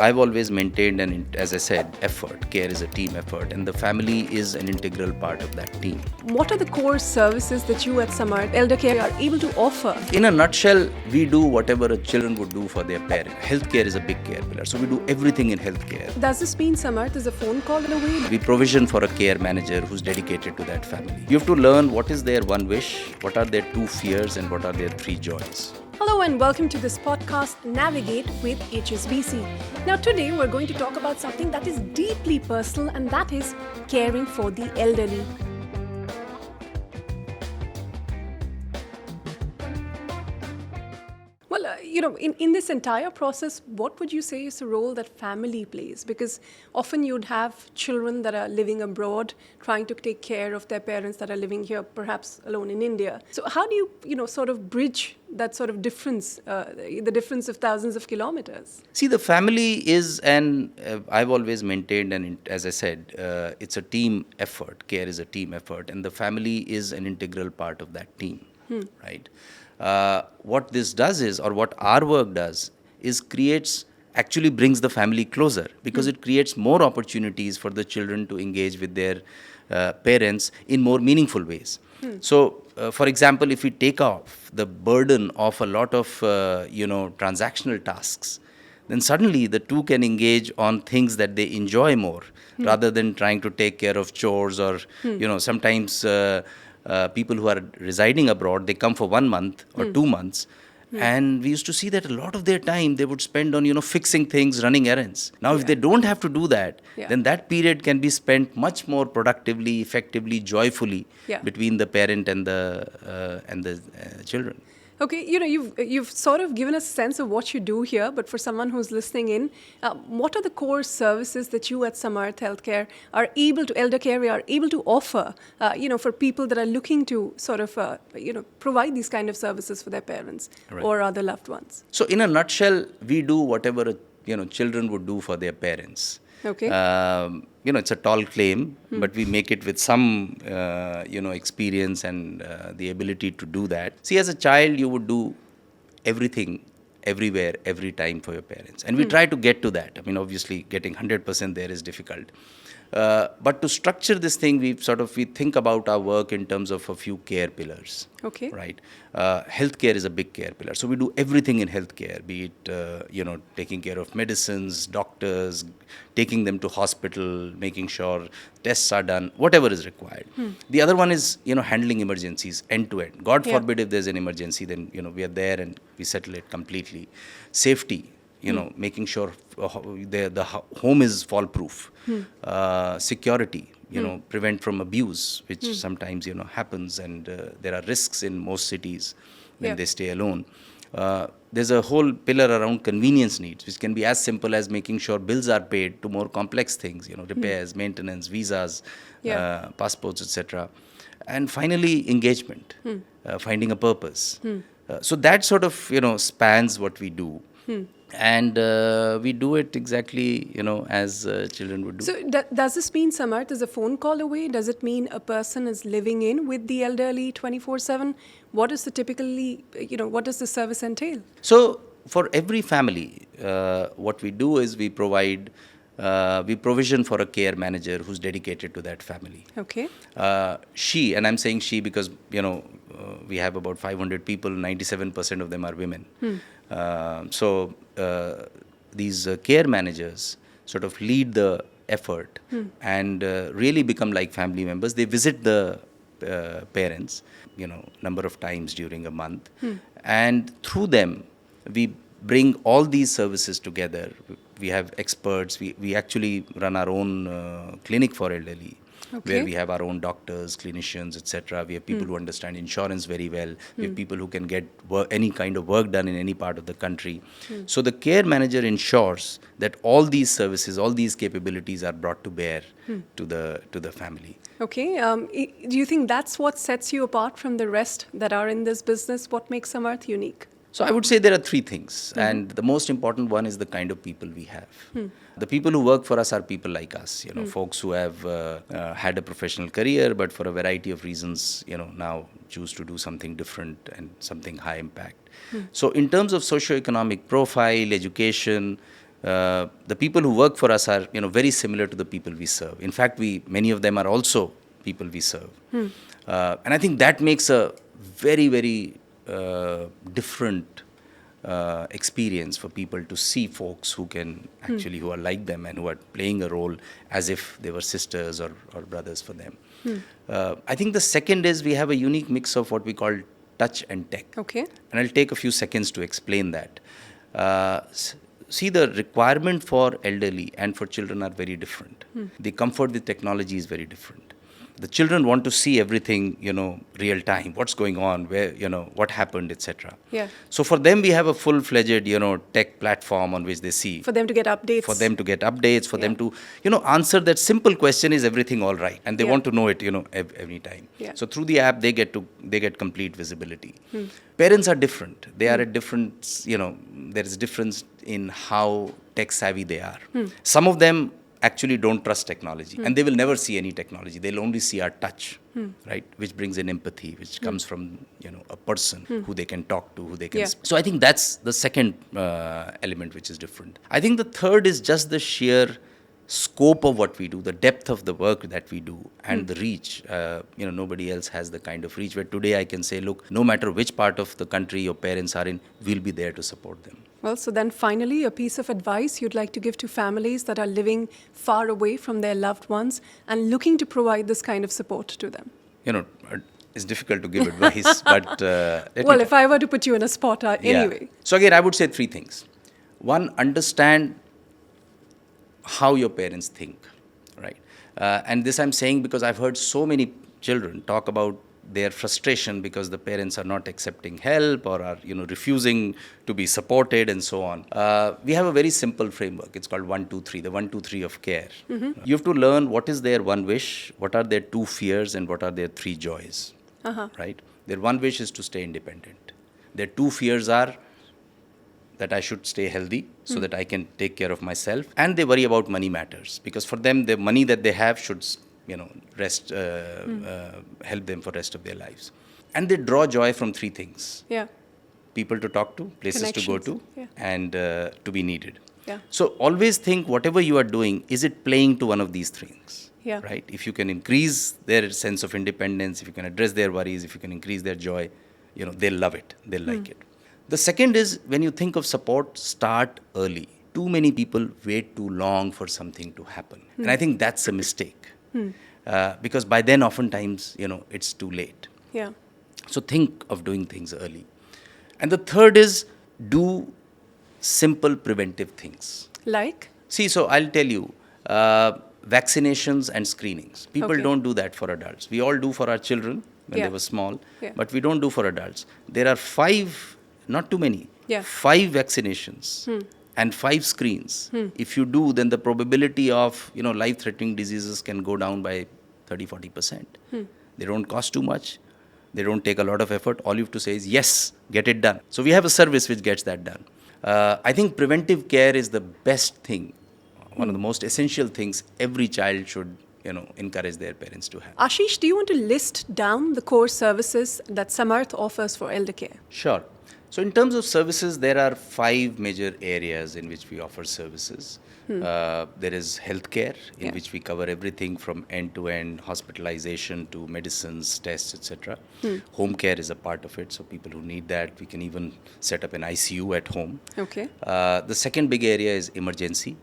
I've always maintained as I said, effort. Care is a team effort, and the family is an integral part of that team. What are the core services that you at Samarth Elder Care are able to offer? In a nutshell, we do whatever a children would do for their parent. Healthcare is a big care pillar, so we do everything in healthcare. Does this mean Samarth is a phone call away? We provision for a care manager who's dedicated to that family. You have to learn what is their one wish, what are their two fears, and what are their three joys. Hello and welcome to this podcast, Navigate with HSBC. Now today we're going to talk about something that is deeply personal, and that is caring for the elderly. Well, in this entire process, what would you say is the role that family plays? Because often you'd have children that are living abroad, trying to take care of their parents that are living here, perhaps alone in India. So how do you, sort of bridge that sort of difference, the difference of thousands of kilometers? See, the family is I've always maintained, and as I said, it's a team effort. Care is a team effort, and the family is an integral part of that team, right? What this does is, or what our work does, is actually brings the family closer, because it creates more opportunities for the children to engage with their parents in more meaningful ways. So, for example, if we take off the burden of a lot of, transactional tasks, then suddenly the two can engage on things that they enjoy more, rather than trying to take care of chores or, sometimes people who are residing abroad, they come for 1 month or 2 months. And we used to see that a lot of their time they would spend on, fixing things, running errands. Now, if they don't have to do that, then that period can be spent much more productively, effectively, joyfully between the parent and the children. Okay, you've sort of given us a sense of what you do here, but for someone who's listening in, what are the core services that you at Samarth Healthcare Elder Care are able to offer, for people that are looking to sort of, provide these kind of services for their parents or other loved ones? So, in a nutshell, we do whatever, children would do for their parents. Okay. It's a tall claim, but we make it with some, experience and the ability to do that. See, as a child, you would do everything, everywhere, every time for your parents. And we try to get to that. I mean, obviously, getting 100% there is difficult. But to structure this thing, we think about our work in terms of a few care pillars. Okay. Right. Healthcare is a big care pillar. So we do everything in healthcare, be it, taking care of medicines, doctors, taking them to hospital, making sure tests are done, whatever is required. The other one is, handling emergencies end to end. God forbid if there's an emergency, then, we are there and we settle it completely. Safety. Making sure the home is fall proof. Security, prevent from abuse, which sometimes, happens, and there are risks in most cities when they stay alone. There's a whole pillar around convenience needs, which can be as simple as making sure bills are paid, to more complex things, repairs, maintenance, visas, passports, etc. And finally, engagement, finding a purpose. So that sort of, spans what we do. And we do it exactly, as children would do. So does this mean Samarth is a phone call away? Does it mean a person is living in with the elderly 24/7? What is what does the service entail? So for every family, what we do is we provision for a care manager who's dedicated to that family. Okay. And I'm saying she because, we have about 500 people, 97% of them are women. So these care managers sort of lead the effort and really become like family members. They visit the parents, number of times during a month. And through them, we bring all these services together. We have experts. We actually run our own clinic for elderly. Okay. Where we have our own doctors, clinicians, etc. We have people who understand insurance very well. We have people who can get any kind of work done in any part of the country. So the care manager ensures that all these services, all these capabilities are brought to bear to the family. Okay. Do you think that's what sets you apart from the rest that are in this business? What makes Samarth unique? So I would say there are three things, and the most important one is the kind of people we have. The people who work for us are people like us, folks who have had a professional career, but for a variety of reasons, now choose to do something different and something high impact. So in terms of socioeconomic profile, education, The people who work for us are, very similar to the people we serve. In fact, many of them are also people we serve. And I think that makes a very, very different experience for people to see folks who are like them and who are playing a role as if they were sisters or brothers for them. I think the second is we have a unique mix of what we call touch and tech. Okay. And I'll take a few seconds to explain that. See, the requirement for elderly and for children are very different. The comfort with technology is very different. The children want to see everything, real time, what's going on, where, what happened, etc. Yeah. So for them, we have a full-fledged, tech platform on which they see. For them to get updates. For them to get updates, for them to, answer that simple question, is everything all right? And they want to know it, every time. Yeah. So through the app, they get complete visibility. Parents are different. They are at different, there is difference in how tech savvy they are. Some of them actually don't trust technology, and they will never see any technology. They'll only see our touch, right? Which brings in empathy, which comes from, a person who they can talk to, who they can. Yeah. So I think that's the second element which is different. I think the third is just the sheer scope of what we do, the depth of the work that we do, and the reach. Nobody else has the kind of reach where today I can say, look, no matter which part of the country your parents are in, we'll be there to support them. Well, so then finally, a piece of advice you'd like to give to families that are living far away from their loved ones and looking to provide this kind of support to them. It's difficult to give advice, but if I were to put you in a spot anyway. So again, I would say three things. One, understand how your parents think, right? And this I'm saying because I've heard so many children talk about their frustration because the parents are not accepting help or are refusing to be supported and so on. We have a very simple framework. It's called 1, 2, 3, the 1, 2, 3 of care. You have to learn what is their one wish, what are their two fears, and what are their three joys. Right? Their one wish is to stay independent. Their two fears are that I should stay healthy so that I can take care of myself, and they worry about money matters because for them the money that they have should help them for rest of their lives. And they draw joy from three things. Yeah. People to talk to, places to go to, and to be needed. Yeah. So always think whatever you are doing, is it playing to one of these things? Yeah. Right? If you can increase their sense of independence, if you can address their worries, if you can increase their joy, they'll love it. They'll like it. The second is, when you think of support, start early. Too many people wait too long for something to happen. And I think that's a mistake. Because by then, oftentimes, it's too late. Yeah. So think of doing things early. And the third is, do simple preventive things. Like? See, so I'll tell you, vaccinations and screenings. People don't do that for adults. We all do for our children when they were small, but we don't do for adults. There are 5, not too many, 5 vaccinations and 5 screens. If you do, then the probability of life-threatening diseases can go down by 30-40%. They don't cost too much. They don't take a lot of effort. All you have to say is, yes, get it done. So we have a service which gets that done. I think preventive care is the best thing, one of the most essential things every child should encourage their parents to have. Asheesh, do you want to list down the core services that Samarth offers for elder care? Sure. So in terms of services, there are 5 major areas in which we offer services. There is healthcare, in which we cover everything from end-to-end hospitalization to medicines, tests, etc. Home care is a part of it, so people who need that, we can even set up an ICU at home. Okay. The second big area is emergency.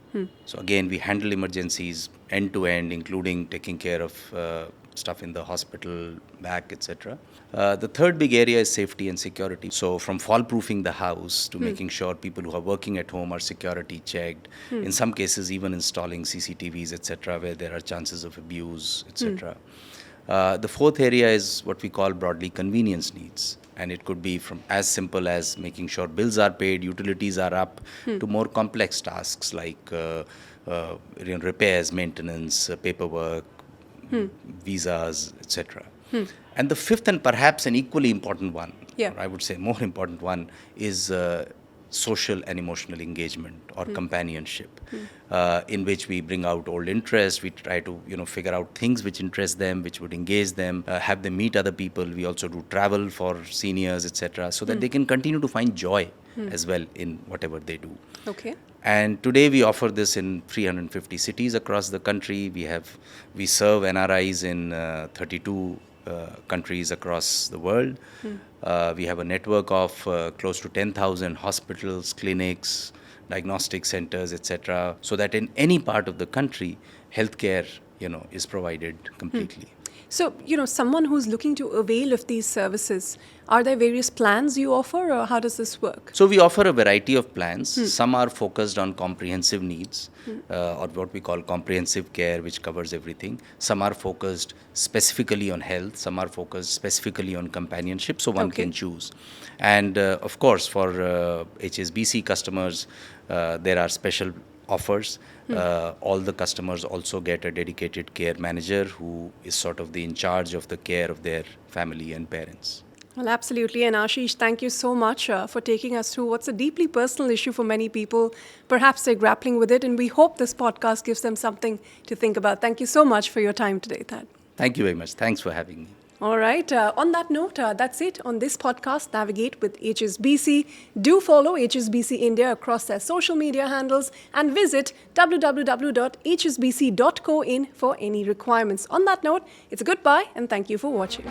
So again, we handle emergencies end-to-end, including taking care of stuff in the hospital, back, etc. The third big area is safety and security. So from fall-proofing the house to making sure people who are working at home are security checked. In some cases, even installing CCTVs, etc., where there are chances of abuse, etc. The fourth area is what we call broadly convenience needs. And it could be from as simple as making sure bills are paid, utilities are up, to more complex tasks like repairs, maintenance, paperwork, visas, etc. And the fifth and perhaps an equally important one, or I would say more important one, is social and emotional engagement or companionship, in which we bring out old interests. We try to figure out things which interest them, which would engage them, have them meet other people. We also do travel for seniors, etc., so that they can continue to find joy as well in whatever they do. Okay. And today we offer this in 350 cities across the country. We serve NRIs in 32 countries across the world. We have a network of close to 10,000 hospitals, clinics, diagnostic centers, etc., so that in any part of the country, healthcare, is provided completely. So, someone who's looking to avail of these services, are there various plans you offer, or how does this work? So we offer a variety of plans. Some are focused on comprehensive needs, or what we call comprehensive care, which covers everything. Some are focused specifically on health. Some are focused specifically on companionship, so one can choose. And of course, for HSBC customers, there are special offers. All the customers also get a dedicated care manager who is sort of in charge of the care of their family and parents. Well, absolutely. And Asheesh, thank you so much for taking us through what's a deeply personal issue for many people. Perhaps they're grappling with it, and we hope this podcast gives them something to think about. Thank you so much for your time today, Thad. Thank you very much. Thanks for having me. All right. On that note, that's it on this podcast, Navigate with HSBC. Do follow HSBC India across their social media handles and visit www.hsbc.co in for any requirements. On that note, it's a goodbye and thank you for watching.